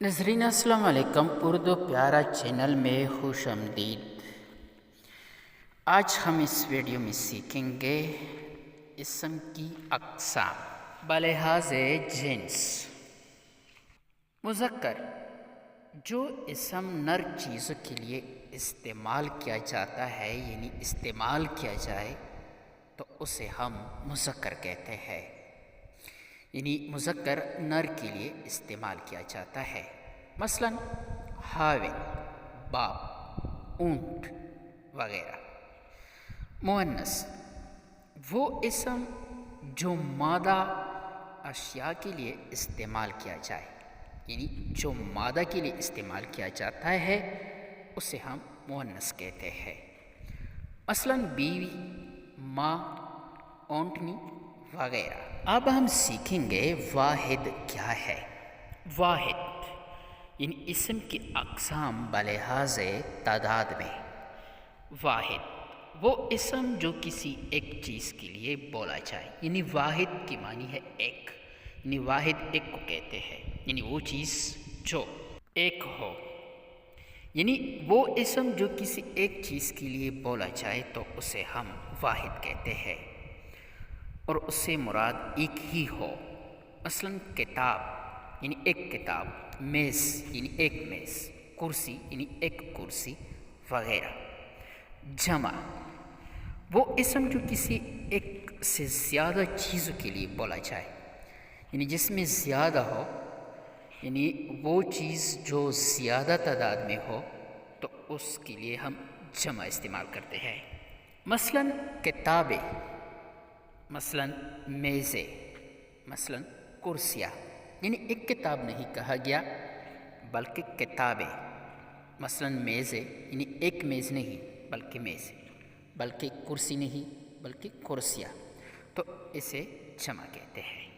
ناظرین السلام علیکم، اردو پیارا چینل میں خوش آمدید۔ آج ہم اس ویڈیو میں سیکھیں گے اسم کی اقسام بلحاظ جنس۔ مذکر جو اسم نر چیزوں کے لیے استعمال کیا جاتا ہے، یعنی استعمال کیا جائے تو اسے ہم مذکر کہتے ہیں، یعنی مذکر نر کے لیے استعمال کیا جاتا ہے۔ مثلا حاوی، باپ، اونٹ وغیرہ۔ مؤنث وہ اسم جو مادہ اشیاء کے لیے استعمال کیا جائے، یعنی جو مادہ کے لیے استعمال کیا جاتا ہے اسے ہم مؤنث کہتے ہیں۔ مثلا بیوی، ماں، اونٹنی وغیرہ۔ اب ہم سیکھیں گے واحد کیا ہے۔ واحد یعنی اسم کی اقسام بلحاظ تعداد میں۔ واحد وہ اسم جو کسی ایک چیز کے لیے بولا جائے، یعنی واحد کی معنی ہے ایک، یعنی واحد ایک کو کہتے ہیں، یعنی وہ چیز جو ایک ہو، یعنی وہ اسم جو کسی ایک چیز کے لیے بولا جائے تو اسے ہم واحد کہتے ہیں، اور اس سے مراد ایک ہی ہو۔ مثلا کتاب یعنی ایک کتاب، میز یعنی ایک میز، کرسی یعنی ایک کرسی وغیرہ۔ جمع وہ اسم جو کسی ایک سے زیادہ چیزوں کے لیے بولا جائے، یعنی جس میں زیادہ ہو، یعنی وہ چیز جو زیادہ تعداد میں ہو تو اس کے لیے ہم جمع استعمال کرتے ہیں۔ مثلا کتابیں، مثلا میزیں، مثلا کرسیاں، یعنی ایک کتاب نہیں کہا گیا بلکہ کتابیں۔ مثلا میزیں یعنی ایک میز نہیں بلکہ میز، بلکہ کرسی نہیں بلکہ کرسیاں، تو اسے جمع کہتے ہیں۔